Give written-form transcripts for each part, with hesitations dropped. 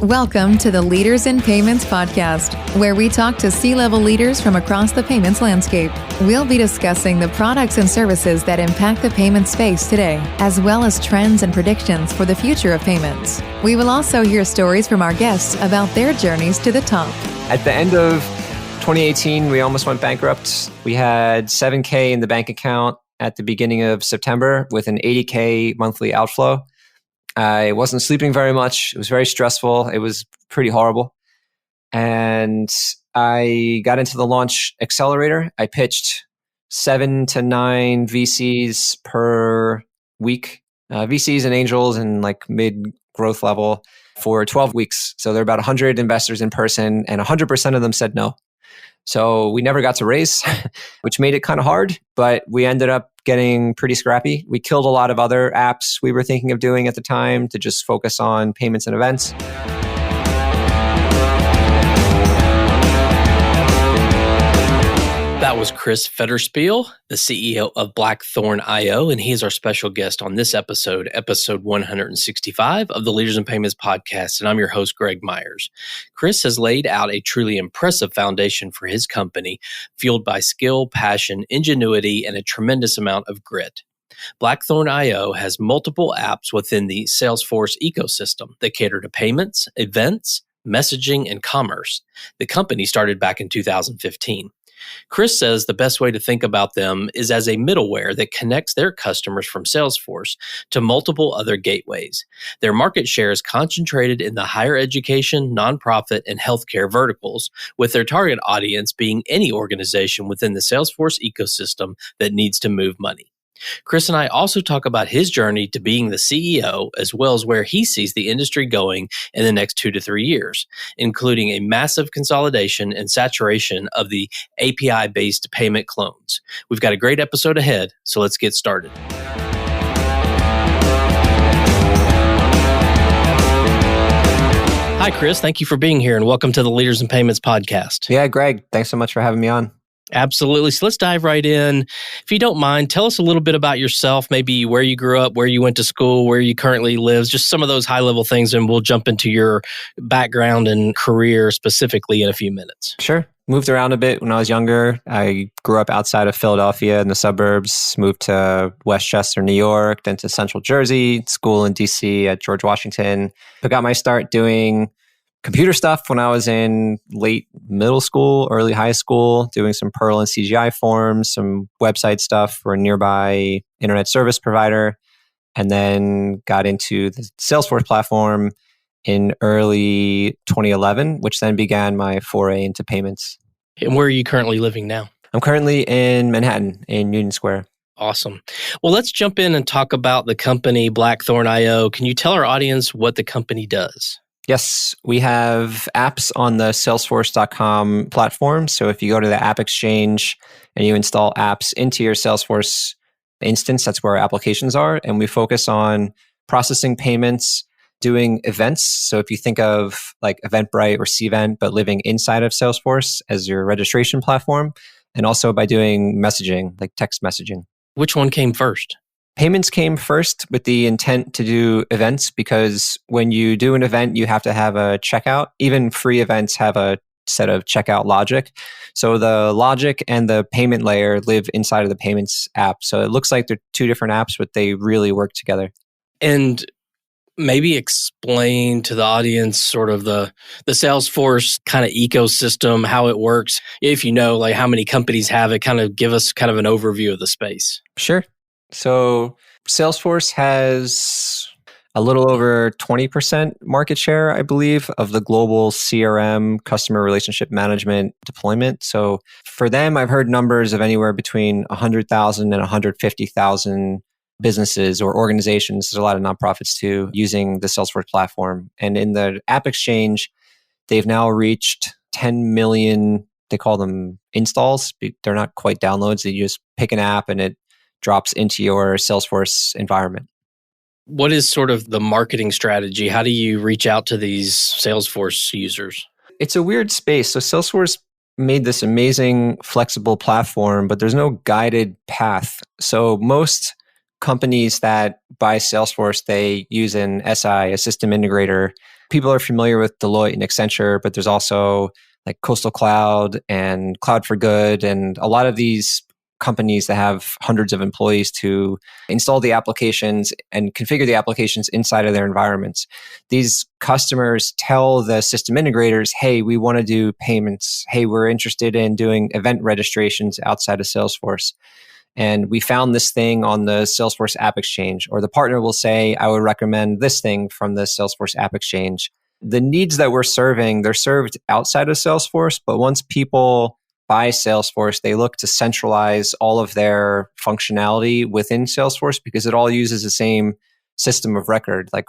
Welcome to the Leaders in Payments podcast, where we talk to C-level leaders from across the payments landscape. We'll be discussing the products and services that impact the payment space today, as well as trends and predictions for the future of payments. We will also hear stories from our guests about their journeys to the top. At the end of 2018, we almost went bankrupt. We had $7K in the bank account at the beginning of September with an $80K monthly outflow. I wasn't sleeping very much. It was very stressful. It was pretty horrible. And I got into the launch accelerator. I pitched 7 to 9 VCs per week, VCs and angels and like mid growth level for 12 weeks. So there are about 100 investors in person and 100% of them said no. So we never got to raise, which made it kind of hard, but we ended up getting pretty scrappy. We killed a lot of other apps we were thinking of doing at the time to just focus on payments and events. That was Chris Federspiel, the CEO of Blackthornio, and he is our special guest on this episode 165 of the Leaders in Payments podcast, and I'm your host, Greg Myers. Chris has laid out a truly impressive foundation for his company, fueled by skill, passion, ingenuity, and a tremendous amount of grit. Blackthornio has multiple apps within the Salesforce ecosystem that cater to payments, events, messaging, and commerce. The company started back in 2015. Chris says the best way to think about them is as a middleware that connects their customers from Salesforce to multiple other gateways. Their market share is concentrated in the higher education, nonprofit, and healthcare verticals, with their target audience being any organization within the Salesforce ecosystem that needs to move money. Chris and I also talk about his journey to being the CEO, as well as where he sees the industry going in the next 2 to 3 years, including a massive consolidation and saturation of the API-based payment clones. We've got a great episode ahead, so let's get started. Hi, Chris. Thank you for being here, and welcome to the Leaders in Payments podcast. Yeah, Greg, thanks so much for having me on. Absolutely. So let's dive right in. If you don't mind, tell us a little bit about yourself, maybe where you grew up, where you went to school, where you currently live, just some of those high-level things, and we'll jump into your background and career specifically in a few minutes. Sure. Moved around a bit when I was younger. I grew up outside of Philadelphia in the suburbs, moved to Westchester, New York, then to Central Jersey, school in DC at George Washington. I got my start doing computer stuff when I was in late middle school, early high school, doing some Perl and CGI forms, some website stuff for a nearby internet service provider, and then got into the Salesforce platform in early 2011, which then began my foray into payments. And where are you currently living now? I'm currently in Manhattan, in Union Square. Awesome. Well, let's jump in and talk about the company Blackthornio. Can you tell our audience what the company does? Yes, we have apps on the Salesforce.com platform. So if you go to the AppExchange and you install apps into your Salesforce instance, that's where our applications are. And we focus on processing payments, doing events. So if you think of like Eventbrite or Cvent, but living inside of Salesforce as your registration platform, and also by doing messaging, like text messaging. Which one came first? Payments came first with the intent to do events, because when you do an event, you have to have a checkout. Even free events have a set of checkout logic. So the logic and the payment layer live inside of the payments app. So it looks like they're two different apps, but they really work together. And maybe explain to the audience sort of the Salesforce kind of ecosystem, how it works. If you know, like how many companies have it, kind of give us kind of an overview of the space. Sure. So Salesforce has a little over 20% market share, I believe, of the global CRM, customer relationship management deployment. So for them, I've heard numbers of anywhere between 100,000 and 150,000 businesses or organizations. There's a lot of nonprofits too, using the Salesforce platform. And in the AppExchange, they've now reached 10 million, they call them installs. They're not quite downloads. You just pick an app and it drops into your Salesforce environment. What is sort of the marketing strategy? How do you reach out to these Salesforce users? It's a weird space. So Salesforce made this amazing flexible platform, but there's no guided path. So most companies that buy Salesforce, they use an SI, a system integrator, People are familiar with Deloitte and Accenture, but there's also like Coastal Cloud and Cloud for Good and a lot of these companies that have hundreds of employees to install the applications and configure the applications inside of their environments. These customers tell the system integrators, hey, we want to do payments. Hey, we're interested in doing event registrations outside of Salesforce. And we found this thing on the Salesforce AppExchange, or the partner will say, I would recommend this thing from the Salesforce AppExchange. The needs that we're serving, they're served outside of Salesforce, but once people buy Salesforce, they look to centralize all of their functionality within Salesforce because it all uses the same system of record. Like,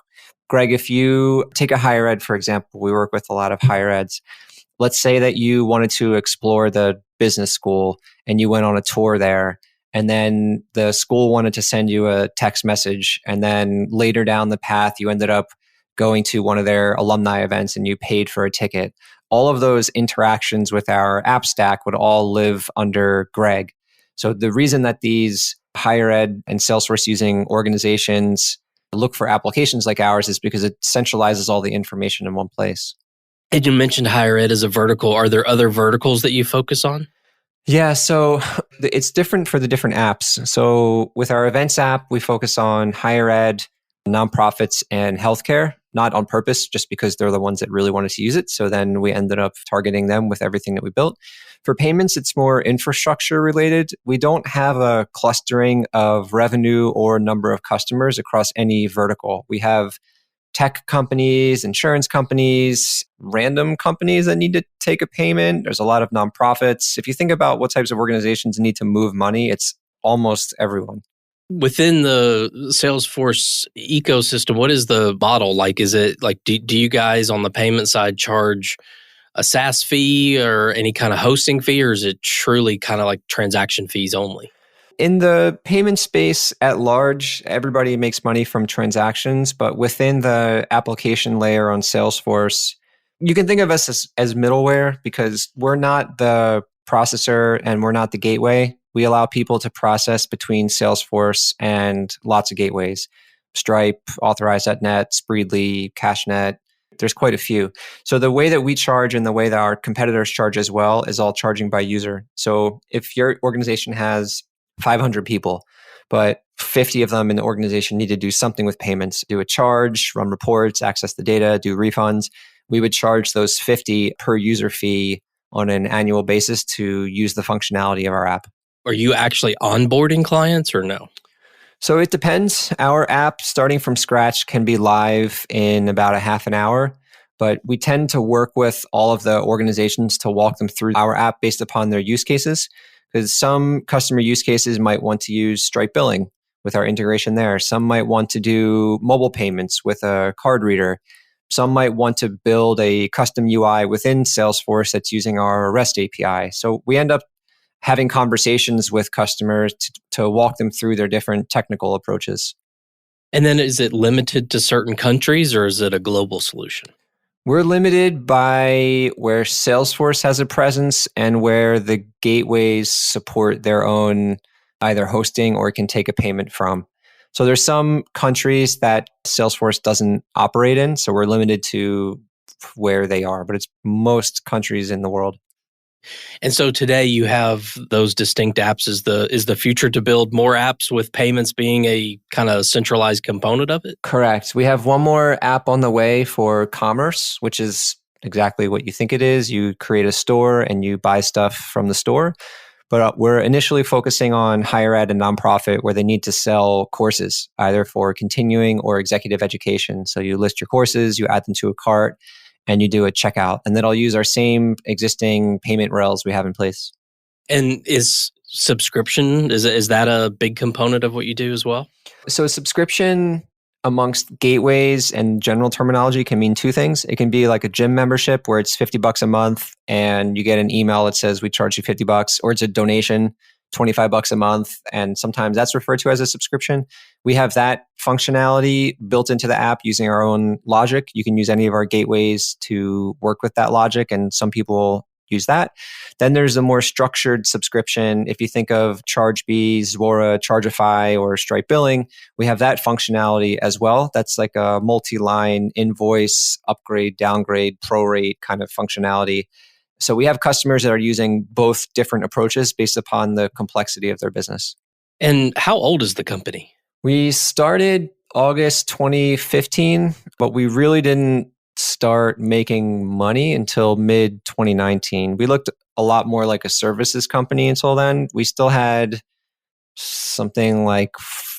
Greg, if you take a higher ed, for example, we work with a lot of higher eds. Let's say that you wanted to explore the business school and you went on a tour there. And then the school wanted to send you a text message. And then later down the path, you ended up going to one of their alumni events and you paid for a ticket. All of those interactions with our app stack would all live under Greg. So the reason that these higher ed and Salesforce using organizations look for applications like ours is because it centralizes all the information in one place. And you mentioned higher ed as a vertical. Are there other verticals that you focus on? Yeah, so it's different for the different apps. So with our events app, we focus on higher ed, nonprofits, and healthcare, not on purpose, just because they're the ones that really wanted to use it. So then we ended up targeting them with everything that we built. For payments, it's more infrastructure related. We don't have a clustering of revenue or number of customers across any vertical. We have tech companies, insurance companies, random companies that need to take a payment. There's a lot of nonprofits. If you think about what types of organizations need to move money, it's almost everyone. Within the Salesforce ecosystem, what is the model like? Is it like, do you guys on the payment side charge a SaaS fee or any kind of hosting fee, or is it truly kind of like transaction fees only? In the payment space at large, everybody makes money from transactions, but within the application layer on Salesforce, you can think of us as middleware because we're not the processor and we're not the gateway. We allow people to process between Salesforce and lots of gateways. Stripe, Authorize.net, Spreedly, CashNet. There's quite a few. So the way that we charge and the way that our competitors charge as well is all charging by user. So if your organization has 500 people, but 50 of them in the organization need to do something with payments, do a charge, run reports, access the data, do refunds, we would charge those 50 per user fee on an annual basis to use the functionality of our app. Are you actually onboarding clients or no? So it depends. Our app, starting from scratch, can be live in about a half an hour, but we tend to work with all of the organizations to walk them through our app based upon their use cases. Because some customer use cases might want to use Stripe billing with our integration there. Some might want to do mobile payments with a card reader. Some might want to build a custom UI within Salesforce that's using our REST API. So we end up having conversations with customers to walk them through their different technical approaches. And then is it limited to certain countries or is it a global solution? We're limited by where Salesforce has a presence and where the gateways support their own either hosting or can take a payment from. So there's some countries that Salesforce doesn't operate in, so we're limited to where they are, but it's most countries in the world. And so today you have those distinct apps. Is the future to build more apps with payments being a kind of centralized component of it? Correct. We have one more app on the way for commerce, which is exactly what you think it is. You create a store and you buy stuff from the store. But we're initially focusing on higher ed and nonprofit where they need to sell courses, either for continuing or executive education. So you list your courses, you add them to a cart, and you do a checkout. And then I'll use our same existing payment rails we have in place. And is subscription, is that a big component of what you do as well? So subscription amongst gateways and general terminology can mean two things. It can be like a gym membership where it's $50 a month and you get an email that says we charge you $50, or it's a donation, $25 a month. And sometimes that's referred to as a subscription. We have that functionality built into the app using our own logic. You can use any of our gateways to work with that logic. And some people use that. Then there's a more structured subscription. If you think of ChargeBee, Zuora, Chargeify, or Stripe Billing, we have that functionality as well. That's like a multi-line invoice, upgrade, downgrade, prorate kind of functionality. So we have customers that are using both different approaches based upon the complexity of their business. And how old is the company? We started August 2015, but we really didn't start making money until mid 2019. We looked a lot more like a services company until then. We still had something like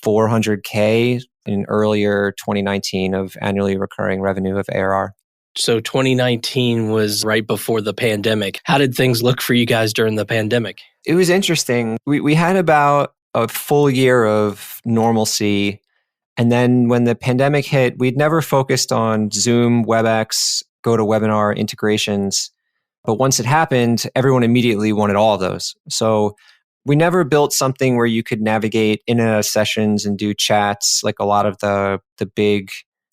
400K in earlier 2019 of annually recurring revenue of ARR. So 2019 was right before the pandemic. How did things look for you guys during the pandemic? It was interesting. We had about a full year of normalcy. And then when the pandemic hit, we'd never focused on Zoom, WebEx, GoToWebinar integrations. But once it happened, everyone immediately wanted all of those. So we never built something where you could navigate in sessions and do chats like a lot of the big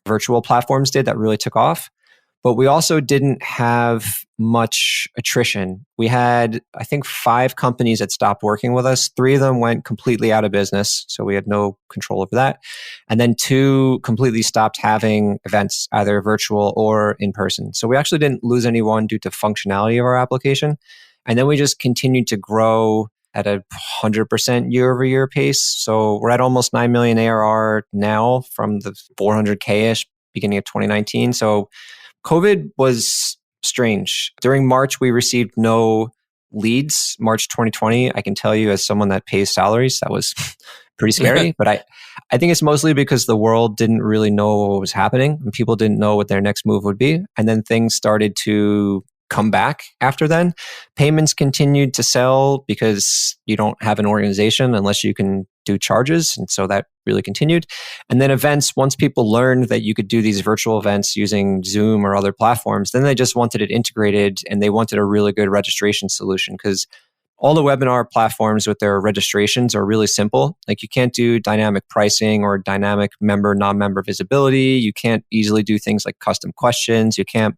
virtual platforms did that really took off. But we also didn't have much attrition. We had, I think, 5 companies that stopped working with us. 3 of them went completely out of business, so we had no control over that. And then 2 completely stopped having events, either virtual or in person. So we actually didn't lose anyone due to functionality of our application. And then we just continued to grow at a 100% year-over-year pace. So we're at almost 9 million ARR now from the 400K-ish beginning of 2019. So COVID was strange. During March, we received no leads. March 2020, I can tell you as someone that pays salaries, that was pretty scary. But I think it's mostly because the world didn't really know what was happening and people didn't know what their next move would be. And then things started to come back after then. Payments continued to sell because you don't have an organization unless you can do charges. And so that really continued. And then events, once people learned that you could do these virtual events using Zoom or other platforms, then they just wanted it integrated and they wanted a really good registration solution because all the webinar platforms with their registrations are really simple. Like you can't do dynamic pricing or dynamic member, non-member visibility. You can't easily do things like custom questions. You can't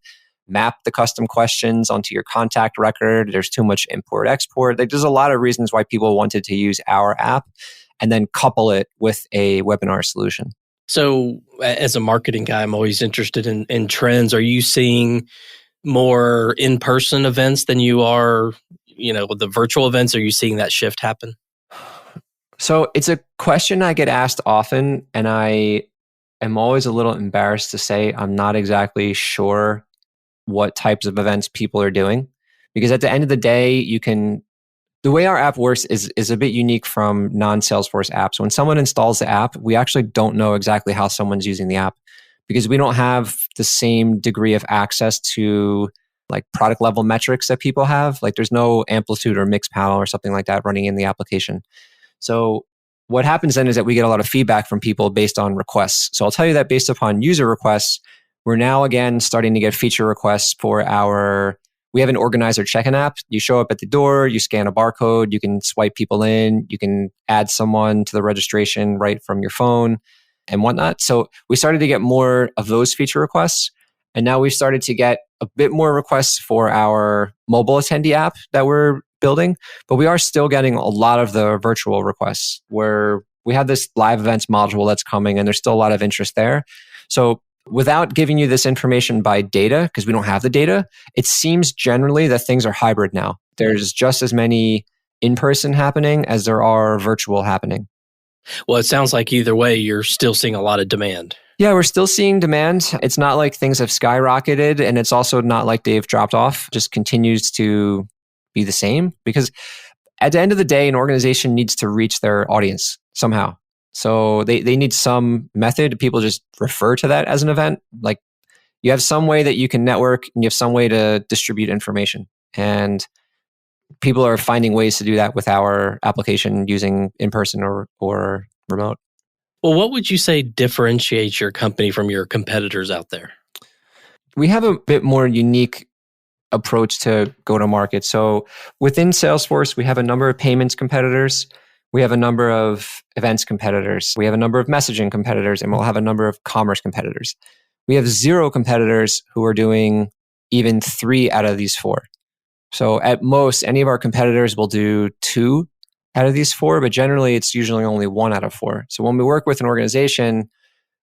map the custom questions onto your contact record. There's too much import export. There's a lot of reasons why people wanted to use our app and then couple it with a webinar solution. So as a marketing guy, I'm always interested in trends. Are you seeing more in-person events than you are, with the virtual events? Are you seeing that shift happen? So it's a question I get asked often, and I am always a little embarrassed to say I'm not exactly sure what types of events people are doing. Because at the end of the day, the way our app works is a bit unique from non-Salesforce apps. When someone installs the app, we actually don't know exactly how someone's using the app because we don't have the same degree of access to like product level metrics that people have. Like there's no amplitude or mix panel or something like that running in the application. So what happens then is that we get a lot of feedback from people based on requests. So I'll tell you that based upon user requests, we're now again starting to get feature requests for we have an organizer check-in app. You show up at the door, you scan a barcode, you can swipe people in, you can add someone to the registration right from your phone and whatnot. So we started to get more of those feature requests. And now we've started to get a bit more requests for our mobile attendee app that we're building. But we are still getting a lot of the virtual requests where we have this live events module that's coming and there's still a lot of interest there. So without giving you this information by data, because we don't have the data, it seems generally that things are hybrid now. There's just as many in-person happening as there are virtual happening. Well, it sounds like either way, you're still seeing a lot of demand. Yeah, we're still seeing demand. It's not like things have skyrocketed, and it's also not like they've dropped off. It just continues to be the same because at the end of the day, an organization needs to reach their audience somehow. So they need some method. People just refer to that as an event. Like you have some way that you can network and you have some way to distribute information. And people are finding ways to do that with our application using in-person or remote. Well, what would you say differentiates your company from your competitors out there? We have a bit more unique approach to go-to-market. So within Salesforce, we have a number of payments competitors. We have a number of events competitors. We have a number of messaging competitors, and we'll have a number of commerce competitors. We have 0 competitors who are doing even 3 out of these 4. So at most, any of our competitors will do 2 out of these 4, but generally it's usually only 1 out of 4. So when we work with an organization,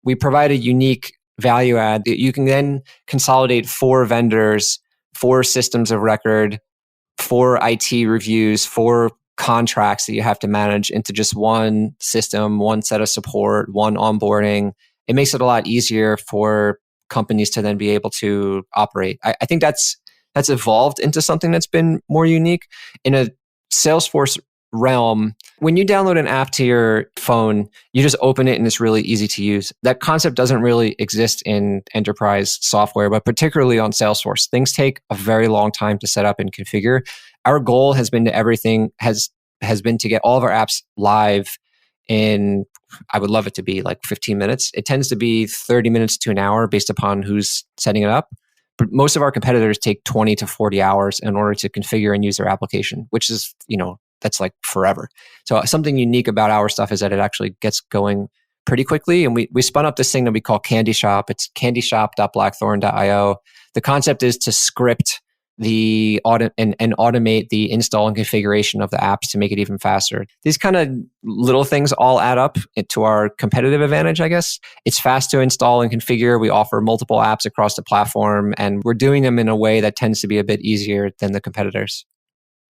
we provide a unique value add that you can then consolidate 4 vendors, 4 systems of record, 4 IT reviews, 4 contracts that you have to manage into just one system, one set of support, one onboarding. It makes it a lot easier for companies to then be able to operate. I think that's evolved into something that's been more unique. In a Salesforce realm, when you download an app to your phone, you just open it and it's really easy to use. That concept doesn't really exist in enterprise software, but particularly on Salesforce. Things take a very long time to set up and configure. Our goal has been to get all of our apps live in, I would love it to be like 15 minutes. It tends to be 30 minutes to an hour based upon who's setting it up. But most of our competitors take 20 to 40 hours in order to configure and use their application, which is, that's like forever. So something unique about our stuff is that it actually gets going pretty quickly. And we spun up this thing that we call Candy Shop. It's candyshop.blackthorn.io. The concept is to script and automate the install and configuration of the apps to make it even faster. These kind of little things all add up to our competitive advantage, I guess. It's fast to install and configure. We offer multiple apps across the platform, and we're doing them in a way that tends to be a bit easier than the competitors.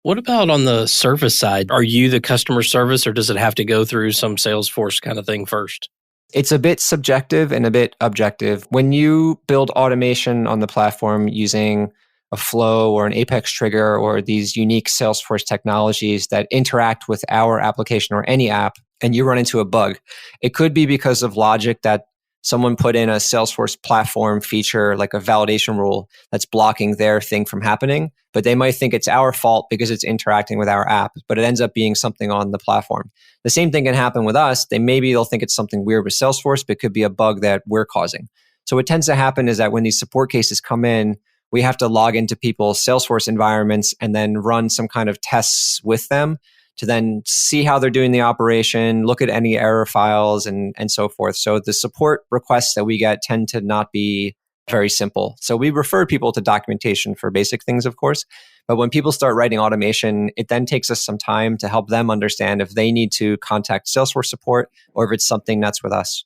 What about on the service side? Are you the customer service, or does it have to go through some Salesforce kind of thing first? It's a bit subjective and a bit objective. When you build automation on the platform using a flow or an Apex trigger or these unique Salesforce technologies that interact with our application or any app, and you run into a bug, it could be because of logic that someone put in a Salesforce platform feature, like a validation rule that's blocking their thing from happening, but they might think it's our fault because it's interacting with our app, but it ends up being something on the platform. The same thing can happen with us. They'll think it's something weird with Salesforce, but it could be a bug that we're causing. So what tends to happen is that when these support cases come in, we have to log into people's Salesforce environments and then run some kind of tests with them to then see how they're doing the operation, look at any error files and so forth. So the support requests that we get tend to not be very simple. So we refer people to documentation for basic things, of course. But when people start writing automation, it then takes us some time to help them understand if they need to contact Salesforce support or if it's something that's with us.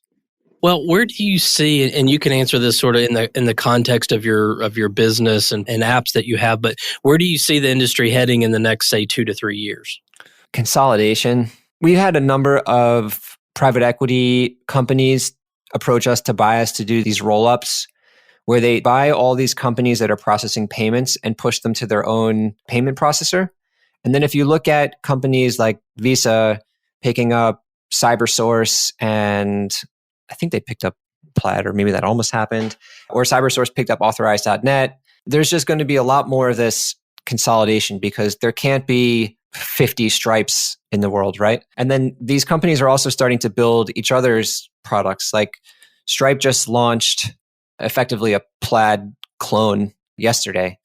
Well, where do you see, and you can answer this sort of in the context of your business and apps that you have, but where do you see the industry heading in the next, say, 2 to 3 years? Consolidation. We've had a number of private equity companies approach us to buy us to do these roll-ups where they buy all these companies that are processing payments and push them to their own payment processor. And then if you look at companies like Visa picking up CyberSource, and I think they picked up Plaid, or maybe that almost happened, or CyberSource picked up Authorize.net, there's just going to be a lot more of this consolidation because there can't be 50 Stripes in the world, right? And then these companies are also starting to build each other's products. Like Stripe just launched effectively a Plaid clone yesterday.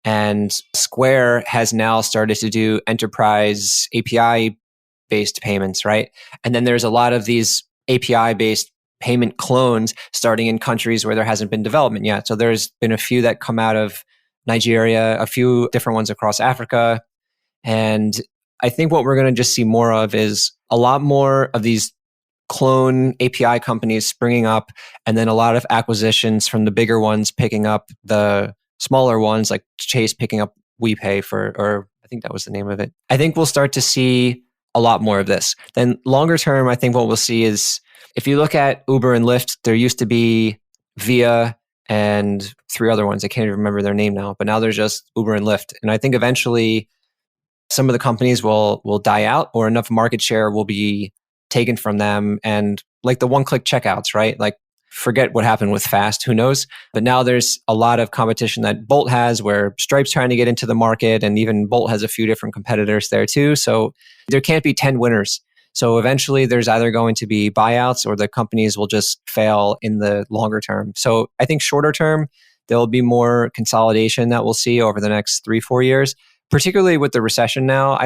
And Square has now started to do enterprise API-based payments, right? And then there's a lot of these API-based payment clones starting in countries where there hasn't been development yet. So there's been a few that come out of Nigeria, a few different ones across Africa. And I think what we're going to just see more of is a lot more of these clone API companies springing up, and then a lot of acquisitions from the bigger ones picking up the smaller ones, like Chase picking up WePay or I think that was the name of it. I think we'll start to see a lot more of this. Then longer term, I think what we'll see is if you look at Uber and Lyft, there used to be Via and 3 other ones. I can't even remember their name now, but now there's just Uber and Lyft. And I think eventually some of the companies will die out, or enough market share will be taken from them. And like the one-click checkouts, right? Like forget what happened with Fast, who knows? But now there's a lot of competition that Bolt has, where Stripe's trying to get into the market, and even Bolt has a few different competitors there too. So there can't be 10 winners. So eventually there's either going to be buyouts or the companies will just fail in the longer term. So I think shorter term, there'll be more consolidation that we'll see over the next 3-4 years, particularly with the recession now.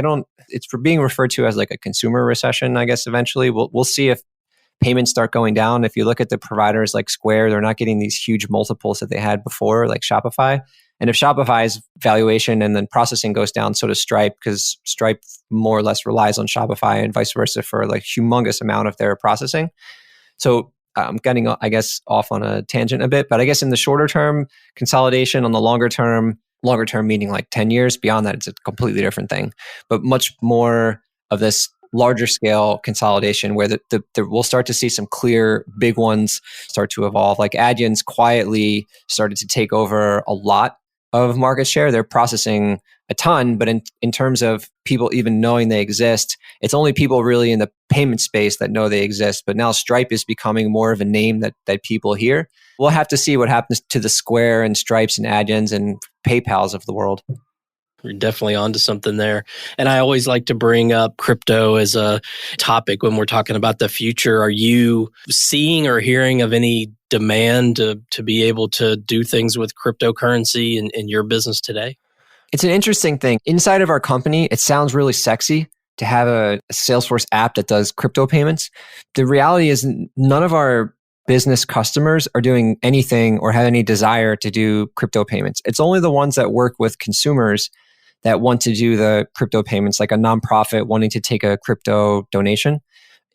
It's being referred to as like a consumer recession, I guess eventually. We'll see if payments start going down. If you look at the providers like Square, they're not getting these huge multiples that they had before, like Shopify. And if Shopify's valuation and then processing goes down, so does Stripe, because Stripe more or less relies on Shopify and vice versa for like humongous amount of their processing. So I'm getting, I guess, off on a tangent a bit, but I guess in the shorter term, consolidation. On the longer term meaning like 10 years, beyond that, it's a completely different thing. But much more of this larger scale consolidation where we'll start to see some clear big ones start to evolve. Like Adyen's quietly started to take over a lot of market share. They're processing a ton, but in terms of people even knowing they exist, it's only people really in the payment space that know they exist. But now Stripe is becoming more of a name that people hear. We'll have to see what happens to the Square and Stripes and Adyens and PayPals of the world. You're definitely onto something there. And I always like to bring up crypto as a topic when we're talking about the future. Are you seeing or hearing of any demand to be able to do things with cryptocurrency in your business today? It's an interesting thing. Inside of our company, it sounds really sexy to have a Salesforce app that does crypto payments. The reality is none of our business customers are doing anything or have any desire to do crypto payments. It's only the ones that work with consumers that want to do the crypto payments, like a nonprofit wanting to take a crypto donation.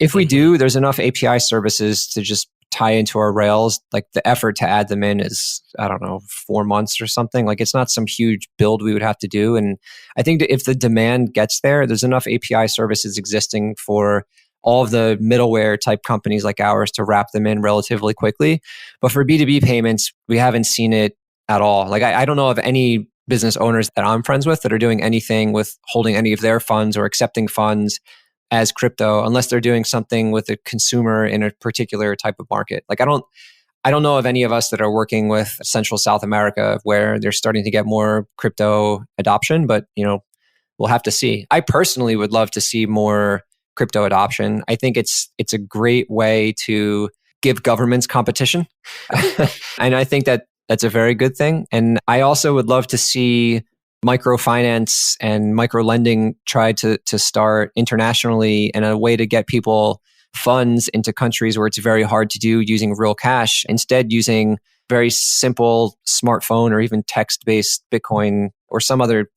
If we do, there's enough API services to just tie into our Rails. Like the effort to add them in is, 4 months or something. Like it's not some huge build we would have to do. And I think that if the demand gets there's enough API services existing for all of the middleware type companies like ours to wrap them in relatively quickly. But for B2B payments, we haven't seen it at all. Like I don't know of any business owners that I'm friends with that are doing anything with holding any of their funds or accepting funds as crypto, unless they're doing something with a consumer in a particular type of market. Like I don't know of any of us that are working with Central South America where they're starting to get more crypto adoption, but we'll have to see. I personally would love to see more crypto adoption. I think it's a great way to give governments competition. And I think that's a very good thing. And I also would love to see microfinance and microlending try to start internationally and a way to get people funds into countries where it's very hard to do using real cash, instead using very simple smartphone or even text-based Bitcoin or some other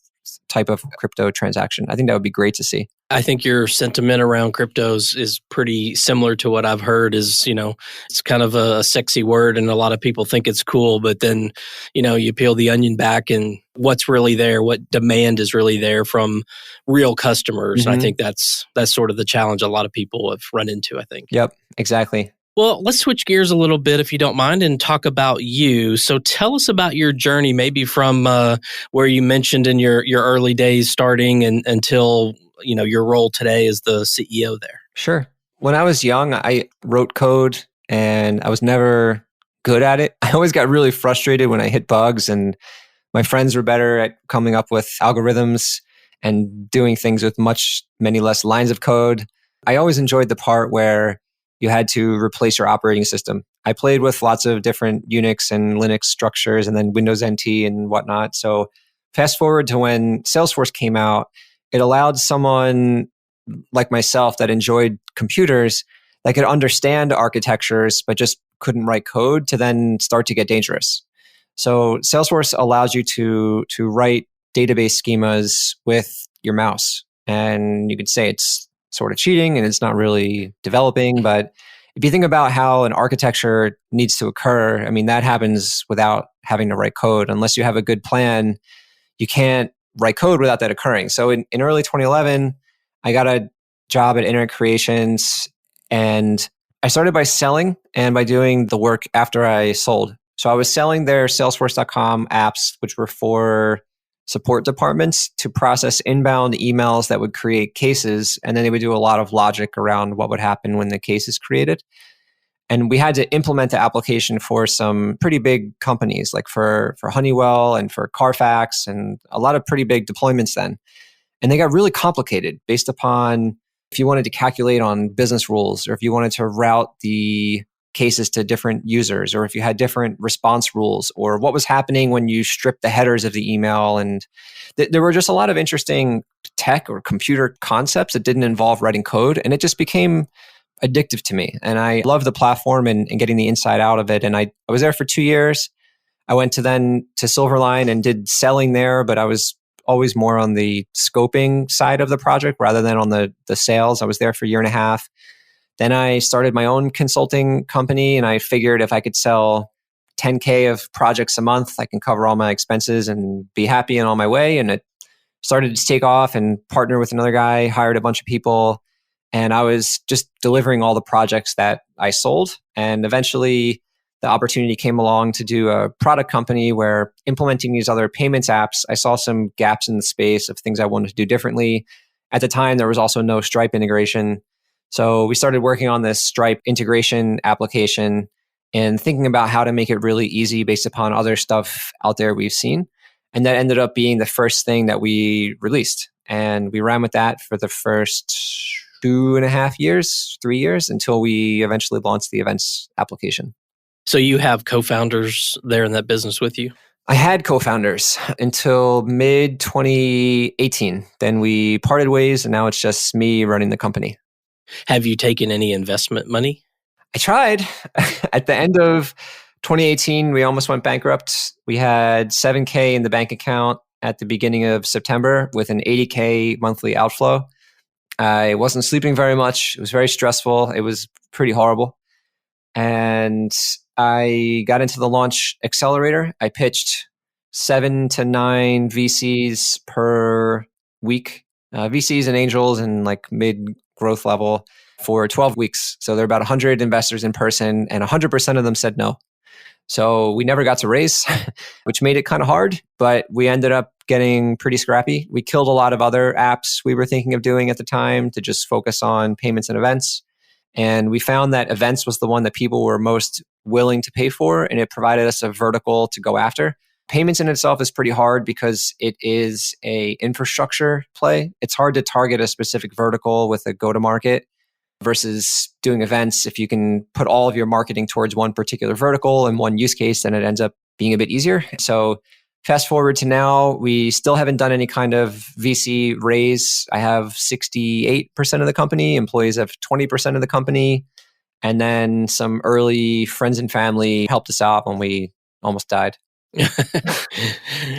type of crypto transaction. I think that would be great to see. I think your sentiment around cryptos is pretty similar to what I've heard is, it's kind of a sexy word and a lot of people think it's cool, but then, you peel the onion back and what's really there, what demand is really there from real customers. Mm-hmm. I think that's sort of the challenge a lot of people have run into, I think. Yep, exactly. Well, let's switch gears a little bit, if you don't mind, and talk about you. So tell us about your journey, maybe from where you mentioned in your early days starting and until your role today as the CEO there. Sure. When I was young, I wrote code and I was never good at it. I always got really frustrated when I hit bugs, and my friends were better at coming up with algorithms and doing things with many less lines of code. I always enjoyed the part where you had to replace your operating system. I played with lots of different Unix and Linux structures and then Windows NT and whatnot. So fast forward to when Salesforce came out, it allowed someone like myself that enjoyed computers that could understand architectures but just couldn't write code to then start to get dangerous. So Salesforce allows you to write database schemas with your mouse. And you could say it's sort of cheating and it's not really developing. But if you think about how an architecture needs to occur, that happens without having to write code. Unless you have a good plan, you can't write code without that occurring. So in early 2011, I got a job at Internet Creations, and I started by selling and by doing the work after I sold. So I was selling their Salesforce.com apps, which were for support departments to process inbound emails that would create cases. And then they would do a lot of logic around what would happen when the case is created. And we had to implement the application for some pretty big companies, like for Honeywell and for Carfax, and a lot of pretty big deployments then. And they got really complicated based upon if you wanted to calculate on business rules, or if you wanted to route the cases to different users, or if you had different response rules, or what was happening when you stripped the headers of the email. And there were just a lot of interesting tech or computer concepts that didn't involve writing code. And it just became addictive to me. And I loved the platform and getting the inside out of it. And I was there for 2 years. I went to Silverline and did selling there, but I was always more on the scoping side of the project rather than on the sales. I was there for a year and a half. Then I started my own consulting company, and I figured if I could sell 10K of projects a month, I can cover all my expenses and be happy and on my way. And it started to take off and partner with another guy, hired a bunch of people. And I was just delivering all the projects that I sold. And eventually the opportunity came along to do a product company where implementing these other payments apps, I saw some gaps in the space of things I wanted to do differently. At the time, there was also no Stripe integration. So we started working on this Stripe integration application and thinking about how to make it really easy based upon other stuff out there we've seen. And that ended up being the first thing that we released. And we ran with that for the first 2.5 years, 3 years, until we eventually launched the events application. So you have co-founders there in that business with you? I had co-founders until mid 2018. Then we parted ways, and now it's just me running the company. Have you taken any investment money? I tried. At the end of 2018, we almost went bankrupt. We had 7K in the bank account at the beginning of September with an 80K monthly outflow. I wasn't sleeping very much. It was very stressful. It was pretty horrible. And I got into the launch accelerator. I pitched 7 to 9 VCs per week, VCs and angels and like mid growth level for 12 weeks. So there are about 100 investors in person, and 100% of them said no. So we never got to raise, which made it kind of hard, but we ended up getting pretty scrappy. We killed a lot of other apps we were thinking of doing at the time to just focus on payments and events. And we found that events was the one that people were most willing to pay for, and it provided us a vertical to go after. Payments in itself is pretty hard because it is a infrastructure play. It's hard to target a specific vertical with a go-to-market versus doing events. If you can put all of your marketing towards one particular vertical and one use case, then it ends up being a bit easier. So fast forward to now, we still haven't done any kind of VC raise. I have 68% of the company. Employees have 20% of the company. And then some early friends and family helped us out when we almost died.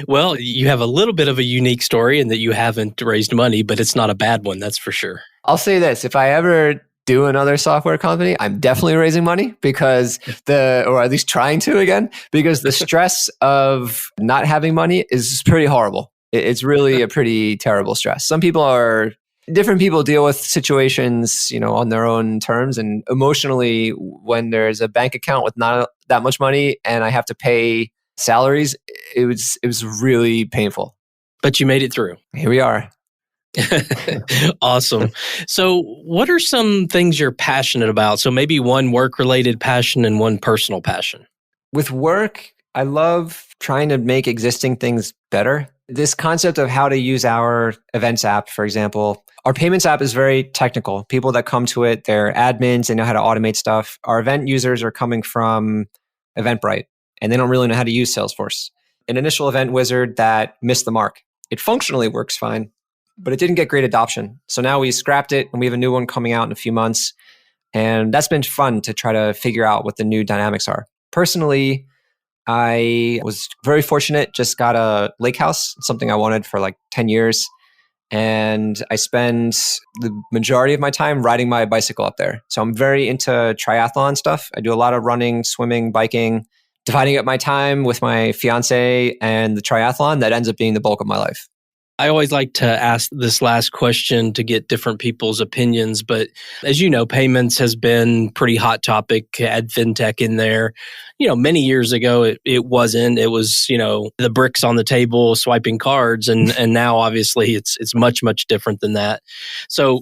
Well, you have a little bit of a unique story in that you haven't raised money, but it's not a bad one, that's for sure. I'll say this, if I ever do another software company, I'm definitely raising money because or at least trying to again, because the stress of not having money is pretty horrible. It's really a pretty terrible stress. Different people deal with situations, on their own terms, and emotionally, when there's a bank account with not that much money and I have to pay salaries, it was really painful. But you made it through. Here we are. Awesome. So what are some things you're passionate about? So maybe one work-related passion and one personal passion. With work, I love trying to make existing things better. This concept of how to use our events app, for example, our payments app is very technical. People that come to it, they're admins, they know how to automate stuff. Our event users are coming from Eventbrite, and they don't really know how to use Salesforce. An initial event wizard that missed the mark. It functionally works fine, but it didn't get great adoption. So now we scrapped it, and we have a new one coming out in a few months. And that's been fun to try to figure out what the new dynamics are. Personally, I was very fortunate, just got a lake house, something I wanted for like 10 years. And I spend the majority of my time riding my bicycle up there. So I'm very into triathlon stuff. I do a lot of running, swimming, biking, dividing up my time with my fiance and the triathlon. That ends up being the bulk of my life. I always like to ask this last question to get different people's opinions, but as you know, payments has been pretty hot topic. Add fintech in there. Many years ago, it wasn't. It was, the bricks on the table, swiping cards, and now obviously it's much, much different than that. So,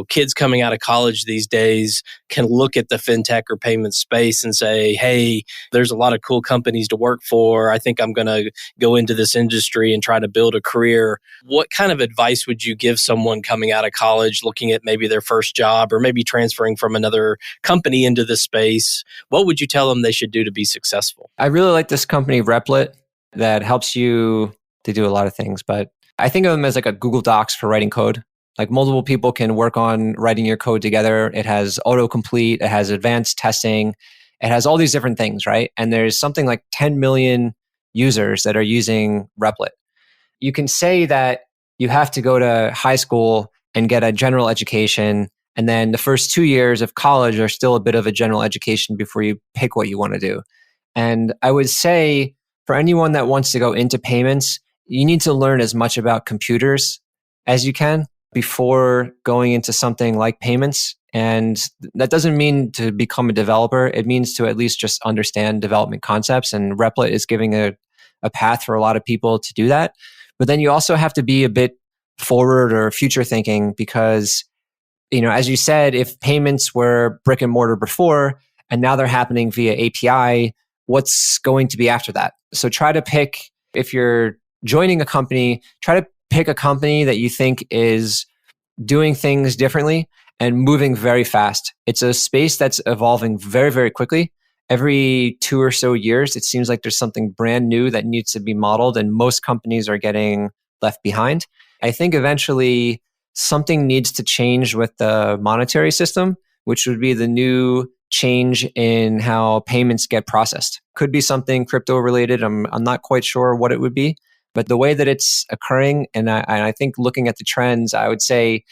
kids coming out of college these days can look at the fintech or payment space and say, hey, there's a lot of cool companies to work for. I think I'm going to go into this industry and try to build a career. What kind of advice would you give someone coming out of college, looking at maybe their first job or maybe transferring from another company into this space? What would you tell them they should do to be successful? I really like this company, Replit, that helps you to do a lot of things, but I think of them as like a Google Docs for writing code. Like multiple people can work on writing your code together. It has autocomplete. It has advanced testing. It has all these different things, right? And there's something like 10 million users that are using Replit. You can say that you have to go to high school and get a general education, and then the first 2 years of college are still a bit of a general education before you pick what you want to do. And I would say for anyone that wants to go into payments, you need to learn as much about computers as you can before going into something like payments. And that doesn't mean to become a developer. It means to at least just understand development concepts. And Replit is giving a path for a lot of people to do that. But then you also have to be a bit forward or future thinking because, as you said, if payments were brick and mortar before and now they're happening via API, what's going to be after that? So try to pick, if you're joining a company, try to pick a company that you think is doing things differently and moving very fast. It's a space that's evolving very, very quickly. Every 2 or so years, it seems like there's something brand new that needs to be modeled, and most companies are getting left behind. I think eventually something needs to change with the monetary system, which would be the new change in how payments get processed. Could be something crypto related. I'm not quite sure what it would be, but the way that it's occurring, and I think looking at the trends, I would say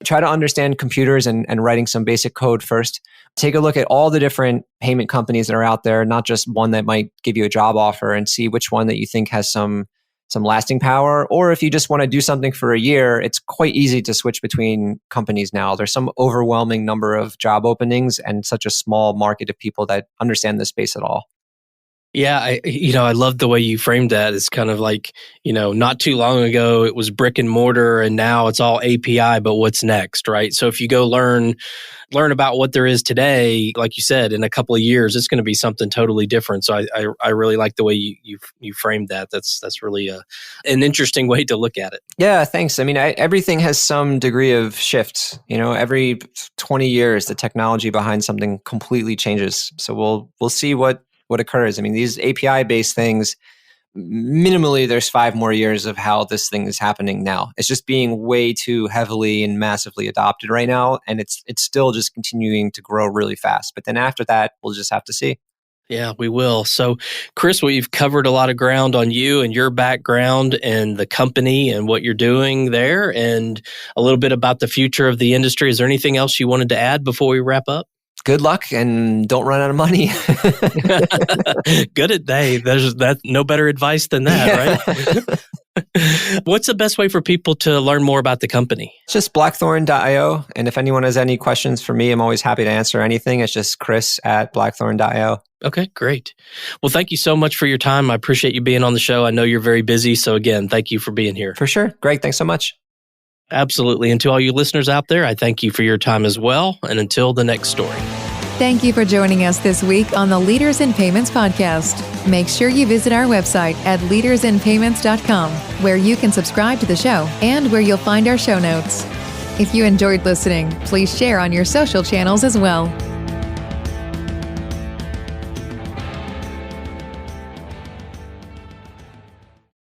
try to understand computers and writing some basic code first. Take a look at all the different payment companies that are out there, not just one that might give you a job offer, and see which one that you think has some lasting power. Or if you just want to do something for a year, it's quite easy to switch between companies now. There's some overwhelming number of job openings and such a small market of people that understand this space at all. Yeah, I love the way you framed that. It's kind of like, not too long ago it was brick and mortar and now it's all API, but what's next, right? So if you go learn about what there is today, like you said, in a couple of years, it's going to be something totally different. So I really like the way you framed that. That's really an interesting way to look at it. Yeah, thanks. I mean, everything has some degree of shift. Every 20 years, the technology behind something completely changes. So we'll see what occurs. I mean, these API-based things, minimally, there's 5 more years of how this thing is happening now. It's just being way too heavily and massively adopted right now, and it's still just continuing to grow really fast. But then after that, we'll just have to see. Yeah, we will. So, Chris, we've covered a lot of ground on you and your background and the company and what you're doing there, and a little bit about the future of the industry. Is there anything else you wanted to add before we wrap up? Good luck and don't run out of money. Good at day. There's no better advice than that, right? What's the best way for people to learn more about the company? It's just blackthorn.io. And if anyone has any questions for me, I'm always happy to answer anything. It's just chris@blackthorn.io. Okay, great. Well, thank you so much for your time. I appreciate you being on the show. I know you're very busy. So again, thank you for being here. For sure. Greg, thanks so much. Absolutely. And to all you listeners out there, I thank you for your time as well. And until the next story. Thank you for joining us this week on the Leaders in Payments podcast. Make sure you visit our website at leadersinpayments.com, where you can subscribe to the show and where you'll find our show notes. If you enjoyed listening, please share on your social channels as well.